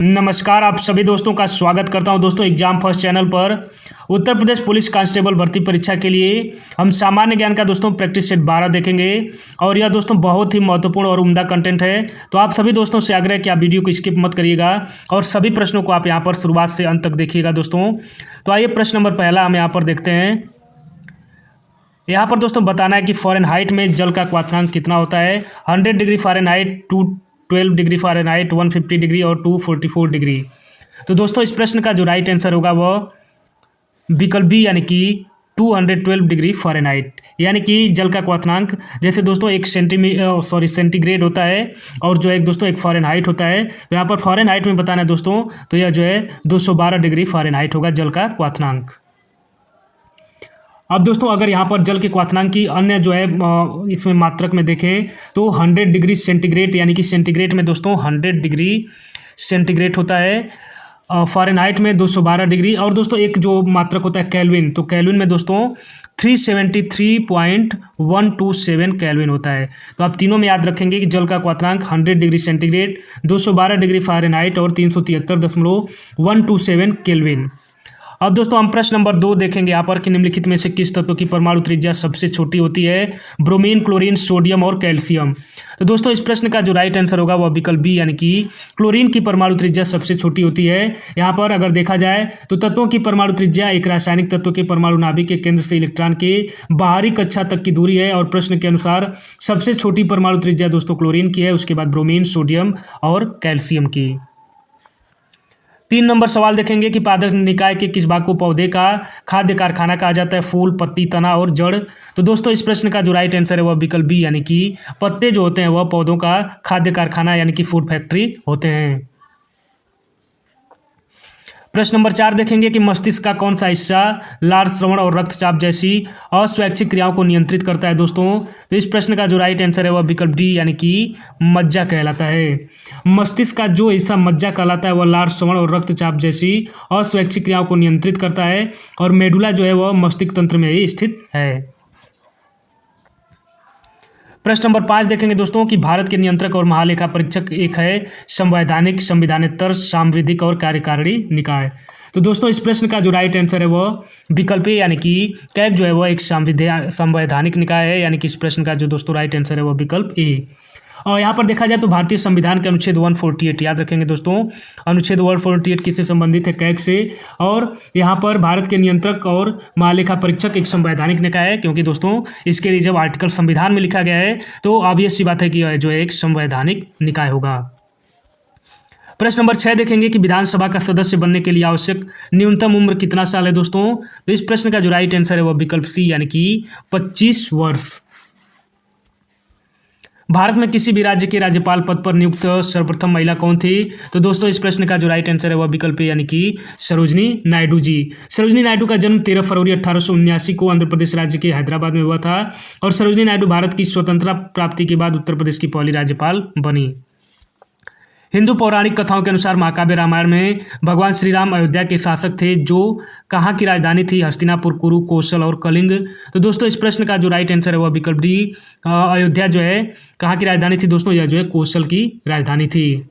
नमस्कार, आप सभी दोस्तों का स्वागत करता हूं दोस्तों एग्जाम फर्स्ट चैनल पर। उत्तर प्रदेश पुलिस कांस्टेबल भर्ती परीक्षा के लिए हम सामान्य ज्ञान का दोस्तों प्रैक्टिस सेट 12 देखेंगे और यह दोस्तों बहुत ही महत्वपूर्ण और उम्दा कंटेंट है। तो आप सभी दोस्तों से आग्रह है कि आप वीडियो को स्किप मत करिएगा और सभी प्रश्नों को आप यहाँ पर शुरुआत से अंत तक देखिएगा दोस्तों। तो आइए प्रश्न नंबर पहला हम यहाँ पर देखते हैं। यहाँ पर दोस्तों बताना है कि फ़ारेनहाइट में जल का क्वथनांक कितना होता है। 100 degree Fahrenheit, 212 degree Fahrenheit, 150 degree और 244 डिग्री। तो दोस्तों इस प्रश्न का जो राइट आंसर होगा वह विकल्प बी यानी कि 212 डिग्री फ़ारेनहाइट, यानी कि जल का क्वथनांक जैसे दोस्तों एक सेंटीग्रेड होता है और जो एक दोस्तों एक फ़ारेनहाइट होता है। तो यहाँ पर फ़ारेनहाइट में बताना है दोस्तों, तो यह जो है 212 डिग्री फ़ारेनहाइट होगा जल का क्वथनांक। अब दोस्तों अगर यहाँ पर जल के क्वथनांक की अन्य जो है इसमें मात्रक में देखें तो 100 डिग्री सेंटीग्रेड, यानी कि सेंटीग्रेड में दोस्तों 100 डिग्री सेंटीग्रेड होता है, फ़ारेनहाइट में 212 डिग्री और दोस्तों एक जो मात्रक होता है केल्विन, तो केल्विन में दोस्तों 373.127 केल्विन होता है। तो आप तीनों में याद रखेंगे कि जल का क्वथनांक 100 डिग्री सेंटीग्रेड, 212 डिग्री फ़ारेनहाइट और 373.127 केल्विन। अब दोस्तों हम प्रश्न नंबर 2 देखेंगे यहाँ पर कि निम्नलिखित में से किस तत्व की परमाणु त्रिज्या सबसे छोटी होती है। ब्रोमीन, क्लोरीन, सोडियम और कैल्शियम। तो दोस्तों इस प्रश्न का जो राइट आंसर होगा वह विकल्प बी यानी कि क्लोरीन की परमाणु त्रिज्या सबसे छोटी होती है। यहाँ पर अगर देखा जाए तो तत्वों की परमाणु त्रिज्या एक रासायनिक तत्व के परमाणु नाभिक के केंद्र से इलेक्ट्रॉन के बाहरी कक्षा तक की दूरी है और प्रश्न के अनुसार सबसे छोटी परमाणु त्रिज्या दोस्तों क्लोरीन की है, उसके बाद ब्रोमीन, सोडियम और कैल्शियम की। 3 नंबर सवाल देखेंगे कि पादप निकाय के किस भाग को पौधे का खाद्य कारखाना कहा जाता है। फूल, पत्ती, तना और जड़। तो दोस्तों इस प्रश्न का जो राइट आंसर है वह विकल्प बी यानी कि पत्ते जो होते हैं वह पौधों का खाद्य कारखाना यानी कि फूड फैक्ट्री होते हैं। प्रश्न नंबर 4 देखेंगे कि मस्तिष्क का कौन सा हिस्सा लार, श्रवण और रक्तचाप जैसी अस्वैच्छिक क्रियाओं को नियंत्रित करता है दोस्तों। तो इस प्रश्न का जो राइट आंसर है वह विकल्प डी यानी कि मज्जा कहलाता है। मस्तिष्क का जो हिस्सा मज्जा कहलाता है वह लार, श्रवण और रक्तचाप जैसी अस्वैच्छिक क्रियाओं को नियंत्रित करता है और मेडुला जो है वह मस्तिष्क तंत्र में ही स्थित है। प्रश्न नंबर 5 देखेंगे दोस्तों कि भारत के नियंत्रक और महालेखा परीक्षक एक है संवैधानिक, संविधानेतर, सांविधिक और कार्यकारिणी निकाय। तो दोस्तों इस प्रश्न का जो राइट आंसर है वह विकल्प ए यानी कि कैग जो है वह एक संवैधानिक निकाय है, यानी कि इस प्रश्न का जो दोस्तों राइट आंसर है वह विकल्प ए। और यहाँ पर देखा जाए तो भारतीय संविधान के अनुच्छेद 148 याद रखेंगे दोस्तों, अनुच्छेद 148 किससे संबंधित है, कैग से। और यहाँ पर भारत के नियंत्रक और महालेखा परीक्षक एक संवैधानिक निकाय है, क्योंकि दोस्तों इसके लिए जब आर्टिकल संविधान में लिखा गया है तो ऑब्वियस सी बात है कि जो है एक संवैधानिक निकाय होगा। प्रश्न नंबर 6 देखेंगे कि विधानसभा का सदस्य बनने के लिए आवश्यक न्यूनतम उम्र कितना साल है दोस्तों। तो इस प्रश्न का जो राइट आंसर है वह विकल्प सी यानी कि 25 वर्ष। भारत में किसी भी राज्य के राज्यपाल पद पर नियुक्त सर्वप्रथम महिला कौन थी। तो दोस्तों इस प्रश्न का जो राइट आंसर है वह विकल्प यानी कि सरोजनी नायडू जी। सरोजनी नायडू का जन्म 13 फरवरी 1879 को आंध्र प्रदेश राज्य के हैदराबाद में हुआ था और सरोजनी नायडू भारत की स्वतंत्रता प्राप्ति के बाद उत्तर प्रदेश की पहली राज्यपाल बनी। हिंदू पौराणिक कथाओं के अनुसार महाकाव्य रामायण में भगवान श्री राम अयोध्या के शासक थे, जो कहाँ की राजधानी थी। हस्तिनापुर, कुरु, कौशल और कलिंग। तो दोस्तों इस प्रश्न का जो राइट आंसर है वह विकल्प डी अयोध्या जो है कहाँ की राजधानी थी दोस्तों, यह जो है कौशल की राजधानी थी।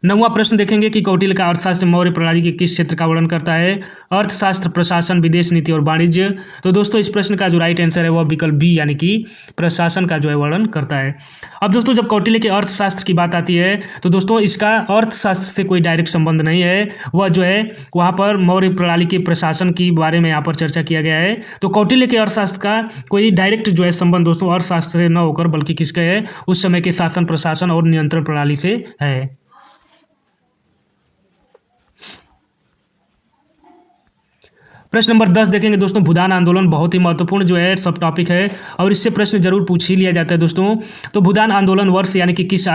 9वां प्रश्न देखेंगे कि कौटिल्य का अर्थशास्त्र मौर्य प्रणाली के किस क्षेत्र का वर्णन करता है। अर्थशास्त्र, प्रशासन, विदेश नीति और वाणिज्य। तो दोस्तों इस प्रश्न का जो राइट आंसर है वह विकल्प बी यानी कि प्रशासन का जो है वर्णन करता है। अब दोस्तों जब कौटिल्य के अर्थशास्त्र की बात आती है तो दोस्तों इसका अर्थशास्त्र से कोई डायरेक्ट संबंध नहीं है, वह जो है वहाँ पर मौर्य प्रणाली के प्रशासन के बारे में यहाँ पर चर्चा किया गया है। तो कौटिल्य के अर्थशास्त्र का कोई डायरेक्ट जो है संबंध दोस्तों अर्थशास्त्र से न होकर बल्कि किसका है, उस समय के शासन, प्रशासन और नियंत्रण प्रणाली से है। प्रश्न नंबर 10 देखेंगे दोस्तों, भूदान आंदोलन बहुत ही महत्वपूर्ण जो है सब टॉपिक है और इससे प्रश्न जरूर पूछ ही लिया जाता है दोस्तों। तो भूदान आंदोलन वर्ष यानी कि किस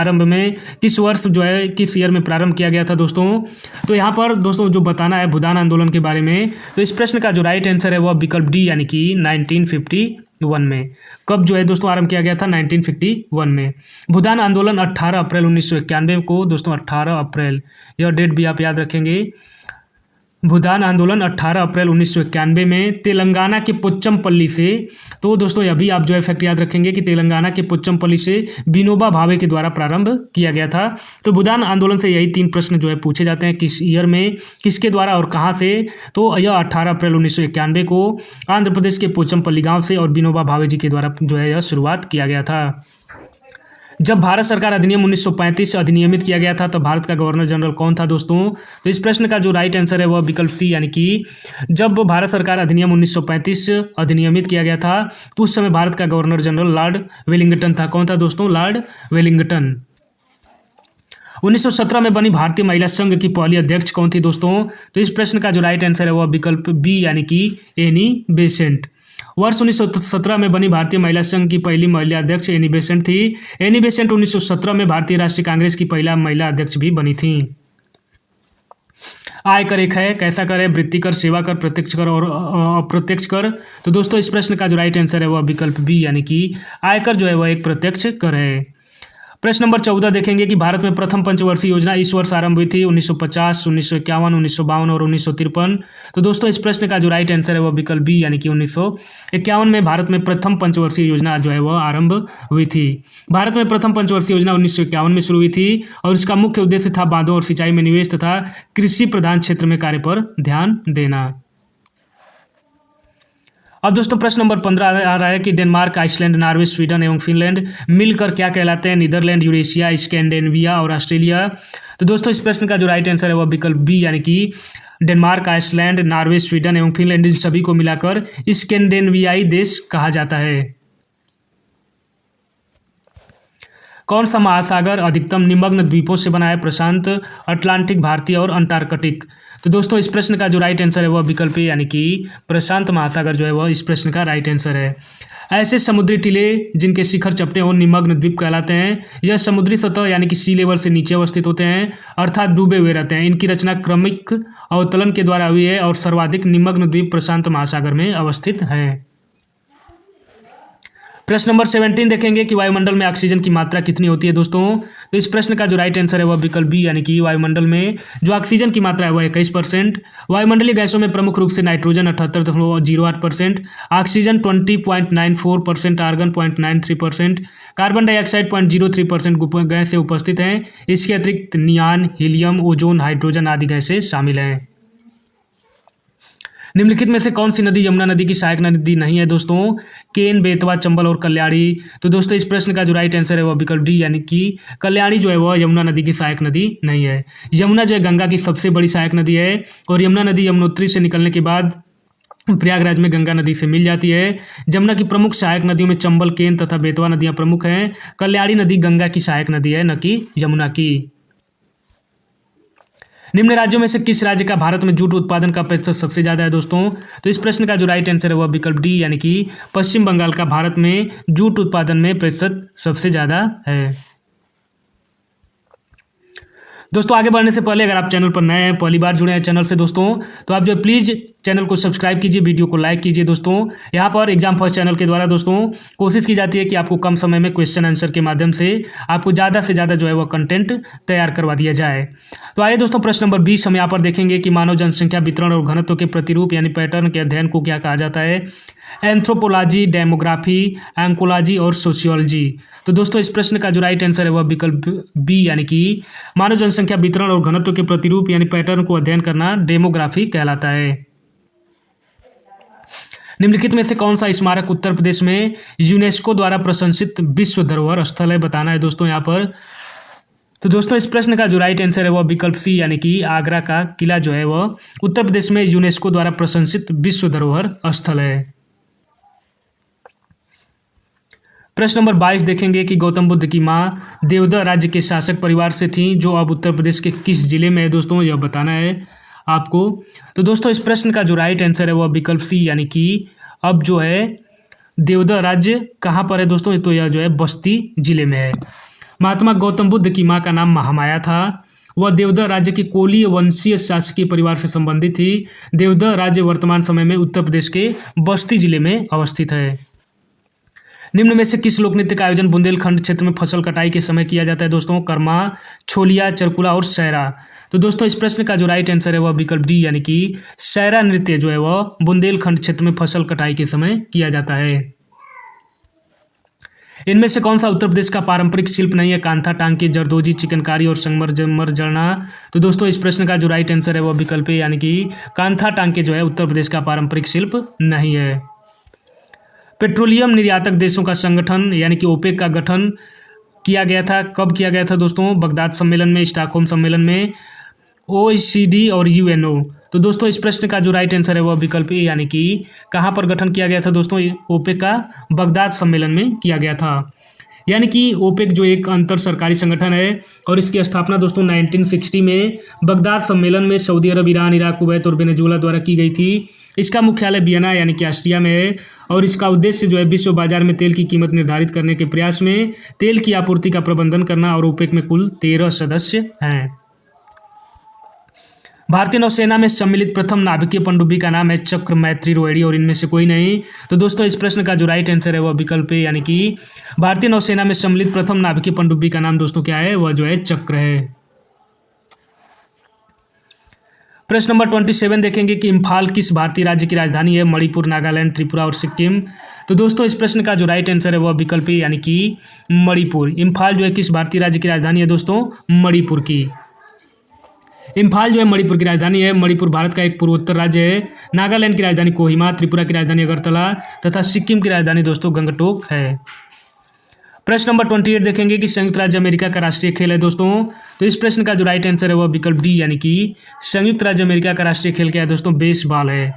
वर्ष जो है किस ईयर में प्रारंभ किया गया था दोस्तों। तो यहाँ पर दोस्तों जो बताना है भूदान आंदोलन के बारे में, तो इस प्रश्न का जो राइट आंसर है वह विकल्प डी यानी कि 1951 में। कब जो है दोस्तों आरंभ किया गया था, 1951 में। भूदान आंदोलन 18 अप्रैल 1991 को दोस्तों, 18 अप्रैल, यह डेट भी आप याद रखेंगे। भूदान आंदोलन 18 अप्रैल 1991 में तेलंगाना के पोच्चमपल्ली से। तो दोस्तों अभी आप जो है फैक्ट याद रखेंगे कि तेलंगाना के पोच्चमपल्ली से विनोबा भावे के द्वारा प्रारंभ किया गया था। तो भूदान आंदोलन से यही 3 प्रश्न जो है पूछे जाते हैं, किस ईयर में, किसके द्वारा और कहाँ से। तो यह 18 अप्रैल 1991 को आंध्र प्रदेश के पोच्चमपल्ली गाँव से और विनोबा भावे जी के द्वारा जो है यह शुरुआत किया गया था। जब भारत सरकार अधिनियम 1935 अधिनियमित किया गया था तो भारत का गवर्नर जनरल कौन था दोस्तों। तो इस प्रश्न का जो राइट आंसर है वह विकल्प सी, यानी कि जब भारत सरकार अधिनियम 1935 अधिनियमित किया गया था तो उस समय भारत का गवर्नर जनरल लॉर्ड वेलिंगटन था। कौन था दोस्तों, लॉर्ड वेलिंगटन। 1917 में बनी भारतीय महिला संघ की पहली अध्यक्ष कौन थी दोस्तों। तो इस प्रश्न का जो राइट आंसर है वह विकल्प बी, यानी कि एनी बेसेंट। वर्ष 1917 में बनी भारतीय महिला संघ की पहली महिला अध्यक्ष एनी बेसेंट थी। एनी बेसेंट 1917 में भारतीय राष्ट्रीय कांग्रेस की पहला महिला अध्यक्ष भी बनी थी। आय कर एक है, कैसा कर है, वृत्ति कर, सेवा कर, प्रत्यक्ष कर और अप्रत्यक्ष कर। तो दोस्तों इस प्रश्न का जो राइट आंसर है वह विकल्प बी, यानी कि आयकर जो है वह एक प्रत्यक्ष कर है। प्रश्न नंबर 14 देखेंगे कि भारत में प्रथम पंचवर्षीय योजना इस वर्ष आरंभ हुई थी 1950, 1951, 1952 और 1953। तो दोस्तों इस प्रश्न का जो राइट आंसर है वह विकल्प बी, यानी कि 1951 में भारत में प्रथम पंचवर्षीय योजना जो है वह आरंभ हुई थी। भारत में प्रथम पंचवर्षीय योजना 1951 में शुरू हुई थी और इसका मुख्य उद्देश्य था बांधों और सिंचाई में निवेश तथा कृषि प्रधान क्षेत्र में कार्य पर ध्यान देना। अब दोस्तों प्रश्न नंबर 15 आ रहा है कि डेनमार्क, आइसलैंड, नॉर्वे, स्वीडन एवं फिनलैंड मिलकर क्या कहलाते हैं। नीदरलैंड, यूरेशिया, स्कैंडिनेविया और ऑस्ट्रेलिया। तो दोस्तों इस प्रश्न का जो राइट आंसर है वह विकल्प बी, यानी कि डेनमार्क, आइसलैंड, नॉर्वे, स्वीडन एवं फिनलैंड इन सभी को मिलाकर स्कैंडिनेवियाई देश कहा जाता है। कौन सा महासागर अधिकतम निमग्न द्वीपों से बना है। प्रशांत, अटलांटिक, भारतीय और अंटार्कटिक। तो दोस्तों इस प्रश्न का जो राइट आंसर है वह विकल्प ए, यानी कि प्रशांत महासागर जो है वह इस प्रश्न का राइट आंसर है। ऐसे समुद्री टीले जिनके शिखर चपटे और निमग्न द्वीप कहलाते हैं। यह समुद्री सतह यानी कि सी लेवल से नीचे अवस्थित होते हैं, अर्थात डूबे हुए रहते हैं। इनकी रचना क्रमिक अवतलन के द्वारा हुई है और सर्वाधिक निमग्न द्वीप प्रशांत महासागर में अवस्थित है। प्रश्न नंबर 17 देखेंगे कि वायुमंडल में ऑक्सीजन की मात्रा कितनी होती है दोस्तों। तो इस प्रश्न का जो राइट आंसर है वह विकल्प बी, यानी कि वायुमंडल में जो ऑक्सीजन की मात्रा है वह 21%। वायुमंडलीय गैसों में प्रमुख रूप से nitrogen 78.08%, oxygen 20.94%, argon 0.93%, carbon dioxide 0.03% गैसें उपस्थित हैं। इसके अतिरिक्त नियान, हीलियम, ओजोन, हाइड्रोजन आदि गैसें शामिल हैं। निम्नलिखित में से कौन सी नदी यमुना नदी की सहायक नदी नहीं है दोस्तों। केन, बेतवा, चंबल और कल्याणी। तो दोस्तों इस प्रश्न का जो राइट आंसर है वह विकल्प डी, यानी कि कल्याणी जो है वह यमुना नदी की सहायक नदी नहीं है। यमुना जो है गंगा की सबसे बड़ी सहायक नदी है और यमुना नदी यमुनोत्री से निकलने के बाद प्रयागराज में गंगा नदी से मिल जाती है। जमुना की प्रमुख सहायक नदियों में चंबल, केन तथा बेतवा नदियाँ प्रमुख हैं। कल्याणी नदी गंगा की सहायक नदी है, न कि यमुना की। निम्न राज्यों में से किस राज्य का भारत में जूट उत्पादन का प्रतिशत सबसे ज़्यादा है दोस्तों। तो इस प्रश्न का जो राइट आंसर है वह विकल्प डी, यानी कि पश्चिम बंगाल का भारत में जूट उत्पादन में प्रतिशत सबसे ज़्यादा है। दोस्तों आगे बढ़ने से पहले अगर आप चैनल पर नए हैं, पहली बार जुड़े हैं चैनल से दोस्तों, तो आप जो प्लीज़ चैनल को सब्सक्राइब कीजिए, वीडियो को लाइक कीजिए दोस्तों। यहाँ पर एग्जाम फर्स्ट चैनल के द्वारा दोस्तों कोशिश की जाती है कि आपको कम समय में क्वेश्चन आंसर के माध्यम से आपको ज़्यादा से ज़्यादा जो है वह कंटेंट तैयार करवा दिया जाए। तो आइए दोस्तों प्रश्न नंबर 20 हम यहाँ पर देखेंगे कि मानव जनसंख्या वितरण और घनत्व के प्रतिरूप यानी पैटर्न के अध्ययन को क्या कहा जाता है। एंथ्रोपोलॉजी, डेमोग्राफी, एंकोलॉजी और सोशियोलॉजी। तो दोस्तों इस प्रश्न का जो राइट आंसर है वह विकल्प बी, यानी कि मानव जनसंख्या वितरण और घनत्व के प्रतिरूप यानी पैटर्न को अध्ययन करना डेमोग्राफी कहलाता है। निम्नलिखित में से कौन सा स्मारक उत्तर प्रदेश में यूनेस्को द्वारा प्रशंसित विश्व धरोहर स्थल है, बताना है दोस्तों यहाँ पर। तो दोस्तों इस प्रश्न का जो राइट आंसर है वह विकल्प सी, यानी कि आगरा का किला जो है वह उत्तर प्रदेश में यूनेस्को द्वारा प्रशंसित विश्व धरोहर स्थल है। प्रश्न नंबर 22 देखेंगे कि गौतम बुद्ध की माँ देवदा राज्य के शासक परिवार से थी, जो अब उत्तर प्रदेश के किस जिले में है दोस्तों, यह बताना है आपको। तो दोस्तों इस प्रश्न का जो राइट आंसर है वह विकल्प सी, यानी कि अब जो है देवदा राज्य कहाँ पर है दोस्तों, तो यह जो है बस्ती जिले में है। महात्मा गौतम बुद्ध की माँ का नाम महामाया था। वह देवदा राज्य की कोलीय वंशीय शासकीय परिवार से संबंधित थी। देवदा राज्य वर्तमान समय में उत्तर प्रदेश के बस्ती जिले में अवस्थित है। निम्न में से किस लोक नृत्य का आयोजन बुंदेलखंड क्षेत्र में फसल कटाई के समय किया जाता है दोस्तों। कर्मा, छोलिया, चरकुला और सैरा। तो दोस्तों इस प्रश्न का जो राइट आंसर है वह विकल्प डी यानी कि सैरा नृत्य जो है वह बुंदेलखंड क्षेत्र में फसल कटाई के समय किया जाता है। इनमें से कौन सा उत्तर प्रदेश का पारंपरिक शिल्प नहीं है? कांथा, टांके, जरदोजी, चिकनकारी और संगमरमर जड़ना। तो दोस्तों इस प्रश्न का जो राइट आंसर है वह विकल्प ए यानी कि कांथा टांके जो है उत्तर प्रदेश का पारंपरिक शिल्प नहीं है। पेट्रोलियम निर्यातक देशों का संगठन यानी कि ओपेक का गठन किया गया था, कब किया गया था दोस्तों? बगदाद सम्मेलन में, स्टॉकहोम सम्मेलन में, OECD और UNO। तो दोस्तों इस प्रश्न का जो राइट आंसर है वह विकल्प ए यानी कि कहाँ पर गठन किया गया था दोस्तों? ओपेक का बगदाद सम्मेलन में किया गया था। यानी कि ओपेक जो एक अंतर सरकारी संगठन है और इसकी स्थापना दोस्तों 1960 में बगदाद सम्मेलन में सऊदी अरब, ईरान, इराक, कुवैत और वेनेजुएला द्वारा की गई थी। इसका मुख्यालय वियना यानी कि ऑस्ट्रिया में है और इसका उद्देश्य जो है विश्व बाजार में तेल की कीमत निर्धारित करने के प्रयास में तेल की आपूर्ति का प्रबंधन करना। और ओपेक में कुल 13 सदस्य हैं। भारतीय नौसेना में सम्मिलित प्रथम नाभिकीय पनडुब्बी का नाम है चक्र, मैत्री, रोहिणी और इनमें से कोई नहीं। तो दोस्तों इस प्रश्न का जो राइट आंसर है वह विकल्प ए यानी कि भारतीय नौसेना में सम्मिलित प्रथम नाभिकीय पनडुब्बी का नाम दोस्तों क्या है? वह जो है चक्र है। प्रश्न नंबर 27 देखेंगे कि इम्फाल किस भारतीय राज्य की राजधानी है? मणिपुर, नागालैंड, त्रिपुरा और सिक्किम। तो दोस्तों इस प्रश्न का जो राइट आंसर है वह विकल्प ए यानी कि मणिपुर। इम्फाल जो है किस भारतीय राज्य की राजधानी है दोस्तों? मणिपुर की। इम्फाल जो है मणिपुर की राजधानी है। मणिपुर भारत का एक पूर्वोत्तर राज्य है। नागालैंड की राजधानी कोहिमा, त्रिपुरा की राजधानी अगरतला तथा सिक्किम की राजधानी दोस्तों गंगटोक है। प्रश्न नंबर 28 देखेंगे कि संयुक्त राज्य अमेरिका का राष्ट्रीय खेल है दोस्तों। तो इस प्रश्न का जो राइट आंसर है वह विकल्प डी यानी कि संयुक्त राज्य अमेरिका का राष्ट्रीय खेल क्या है दोस्तों? बेसबॉल है।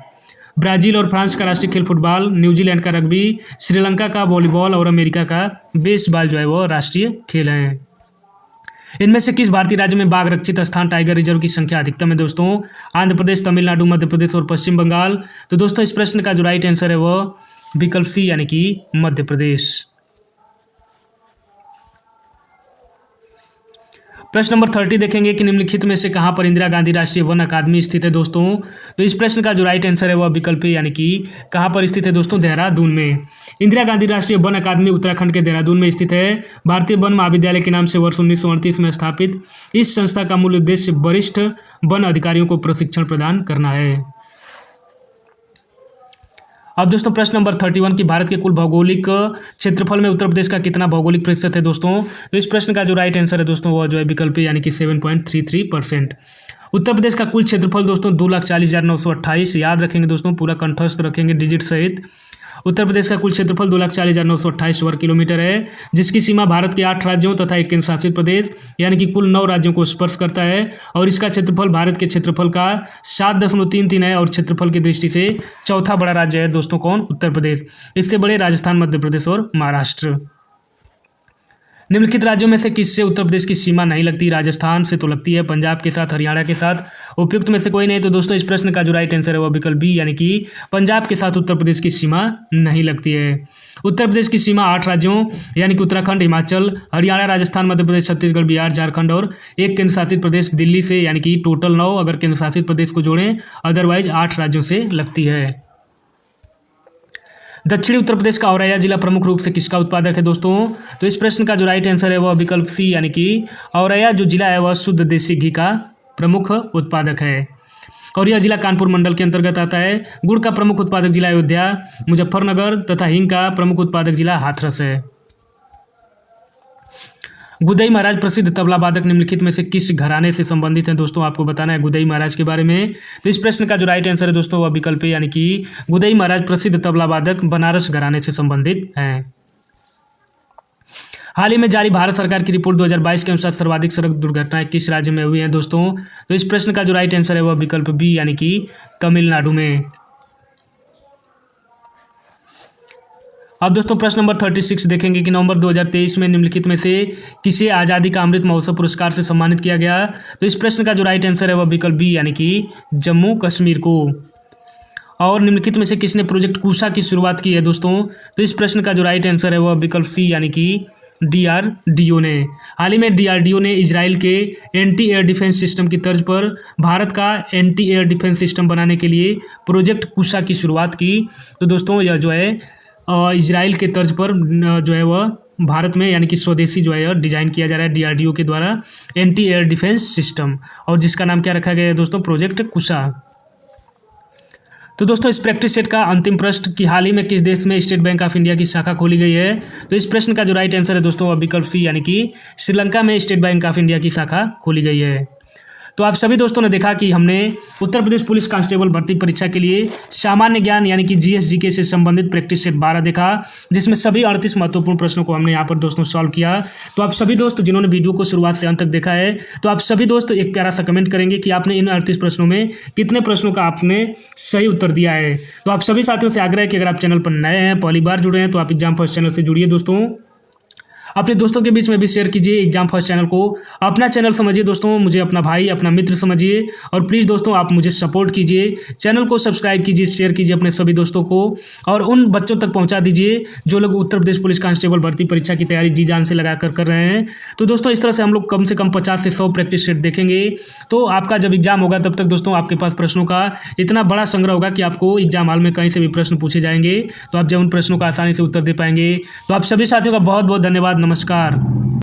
ब्राजील और फ्रांस का राष्ट्रीय खेल फुटबॉल, न्यूजीलैंड का रग्बी, श्रीलंका का वॉलीबॉल और अमेरिका का बेसबॉल जो है वह राष्ट्रीय खेल है। इनमें से किस भारतीय राज्य में बाघ रक्षित स्थान टाइगर रिजर्व की संख्या अधिकतम है दोस्तों? आंध्र प्रदेश, तमिलनाडु, मध्य प्रदेश और पश्चिम बंगाल। तो दोस्तों इस प्रश्न का जो राइट आंसर है वह विकल्प सी यानी कि मध्य प्रदेश। प्रश्न नंबर 30 देखेंगे कि निम्नलिखित में से कहाँ पर इंदिरा गांधी राष्ट्रीय वन अकादमी स्थित है दोस्तों? तो इस प्रश्न का जो राइट आंसर है वह विकल्प यानी कि कहाँ पर स्थित है दोस्तों? देहरादून में। इंदिरा गांधी राष्ट्रीय वन अकादमी उत्तराखंड के देहरादून में स्थित है। भारतीय वन महाविद्यालय के नाम से वर्ष 1938 में स्थापित इस संस्था का मूल उद्देश्य वरिष्ठ वन अधिकारियों को प्रशिक्षण प्रदान करना है। अब दोस्तों प्रश्न नंबर 31 की भारत के कुल भौगोलिक क्षेत्रफल में उत्तर प्रदेश का कितना भौगोलिक प्रतिशत है दोस्तों? तो इस प्रश्न का जो राइट आंसर है दोस्तों वह जो है विकल्प यानी कि 7.33%। उत्तर प्रदेश का कुल क्षेत्रफल दोस्तों 2,40,928। याद रखेंगे दोस्तों, पूरा कंठस्थ रखेंगे डिजिट सहित। उत्तर प्रदेश का कुल क्षेत्रफल 2,40,928 वर्ग किलोमीटर है, जिसकी सीमा भारत के 8 राज्यों तथा एक केंद्र शासित प्रदेश यानी कि कुल 9 राज्यों को स्पर्श करता है। और इसका क्षेत्रफल भारत के क्षेत्रफल का 7.33 है और क्षेत्रफल की दृष्टि से चौथा बड़ा राज्य है दोस्तों कौन? उत्तर प्रदेश। इससे बड़े राजस्थान, मध्य प्रदेश और महाराष्ट्र। निम्नलिखित राज्यों में से किससे उत्तर प्रदेश की सीमा नहीं लगती? राजस्थान से तो लगती है, पंजाब के साथ, हरियाणा के साथ। उपयुक्त में से कोई नहीं। तो दोस्तों इस प्रश्न का जो राइट आंसर है वह विकल्प बी यानी कि पंजाब के साथ उत्तर प्रदेश की सीमा नहीं लगती है। उत्तर प्रदेश की सीमा 8 राज्यों यानी कि उत्तराखंड, हिमाचल, हरियाणा, राजस्थान, मध्य प्रदेश, छत्तीसगढ़, बिहार, झारखंड और एक केंद्र शासित प्रदेश दिल्ली से यानी कि टोटल 9 अगर केंद्र शासित प्रदेश को जोड़ें, अदरवाइज 8 राज्यों से लगती है। दक्षिणी उत्तर प्रदेश का औरैया जिला प्रमुख रूप से किसका उत्पादक है दोस्तों? तो इस प्रश्न का जो राइट आंसर है वह विकल्प सी यानी कि औरैया जो जिला है वह शुद्ध देसी घी का प्रमुख उत्पादक है। और यह जिला कानपुर मंडल के अंतर्गत आता है। गुड़ का प्रमुख उत्पादक जिला अयोध्या, मुजफ्फरनगर तथा हींग का प्रमुख उत्पादक जिला हाथरस है। गुदई महाराज प्रसिद्ध तबला वादक निम्नलिखित में से किस घराने से संबंधित हैं दोस्तों? आपको बताना है गुदई महाराज के बारे में। तो इस प्रश्न का जो राइट आंसर है दोस्तों वह विकल्प है यानी कि गुदई महाराज प्रसिद्ध तबला वादक बनारस घराने से संबंधित हैं। हाल ही में जारी भारत सरकार की रिपोर्ट 2022 के अनुसार सर्वाधिक सड़क दुर्घटनाएं किस राज्य में हुई हैं दोस्तों? तो इस प्रश्न का जो राइट आंसर है वह विकल्प बी यानी कि तमिलनाडु में। अब दोस्तों प्रश्न नंबर 36 देखेंगे कि नवंबर 2023 में निम्नलिखित में से किसे आज़ादी का अमृत महोत्सव पुरस्कार से सम्मानित किया गया? तो इस प्रश्न का जो राइट आंसर है वह विकल्प बी यानी कि जम्मू कश्मीर को। और निम्नलिखित में से किसने प्रोजेक्ट कुशा की शुरुआत की है दोस्तों? तो इस प्रश्न का जो राइट आंसर है वह विकल्प सी यानी कि DRDO ने। हाल ही में DRDO ने इजराइल के एंटी एयर डिफेंस सिस्टम की तर्ज पर भारत का एंटी एयर डिफेंस सिस्टम बनाने के लिए प्रोजेक्ट कुशा की शुरुआत की। तो दोस्तों यह जो है इजराइल के तर्ज पर जो है वह भारत में यानी कि स्वदेशी जो है डिज़ाइन किया जा रहा है DRDO के द्वारा एंटी एयर डिफेंस सिस्टम, और जिसका नाम क्या रखा गया है दोस्तों, प्रोजेक्ट कुशा। तो दोस्तों इस प्रैक्टिस सेट का अंतिम प्रश्न कि हाल ही में किस देश में स्टेट बैंक ऑफ इंडिया की शाखा खोली गई है, तो इस प्रश्न का जो राइट आंसर है दोस्तों वह विकल्प सी यानी कि श्रीलंका में स्टेट बैंक ऑफ इंडिया की शाखा खोली गई है। तो आप सभी दोस्तों ने देखा कि हमने उत्तर प्रदेश पुलिस कांस्टेबल भर्ती परीक्षा के लिए सामान्य ज्ञान यानी कि GS/GK से संबंधित प्रैक्टिस सेट 12 देखा, जिसमें सभी 38 महत्वपूर्ण प्रश्नों को हमने यहाँ पर दोस्तों सॉल्व किया। तो आप सभी दोस्त जिन्होंने वीडियो को शुरुआत से अंत तक देखा है, तो आप सभी दोस्त एक प्यारा सा कमेंट करेंगे कि आपने इन 38 प्रश्नों में कितने प्रश्नों का आपने सही उत्तर दिया है। तो आप सभी साथियों से आग्रह है कि अगर आप चैनल पर नए हैं, पहली बार जुड़े हैं, तो आप एग्जाम फर्स्ट चैनल से जुड़िए दोस्तों, अपने दोस्तों के बीच में भी शेयर कीजिए। एग्जाम फर्स्ट चैनल को अपना चैनल समझिए दोस्तों, मुझे अपना भाई अपना मित्र समझिए, और प्लीज़ दोस्तों आप मुझे सपोर्ट कीजिए, चैनल को सब्सक्राइब कीजिए, शेयर कीजिए अपने सभी दोस्तों को, और उन बच्चों तक पहुंचा दीजिए जो लोग उत्तर प्रदेश पुलिस कांस्टेबल भर्ती परीक्षा की तैयारी जी जान से लगा कर रहे हैं। तो दोस्तों इस तरह से हम लोग कम से कम 50 से 100 प्रैक्टिस सेट देखेंगे। तो आपका जब एग्जाम होगा तब तक दोस्तों आपके पास प्रश्नों का इतना बड़ा संग्रह होगा कि आपको एग्जाम हॉल में कहीं से भी प्रश्न पूछे जाएंगे, तो आप जब उन प्रश्नों का आसानी से उत्तर दे पाएंगे। तो आप सभी साथियों का बहुत बहुत धन्यवाद। नमस्कार।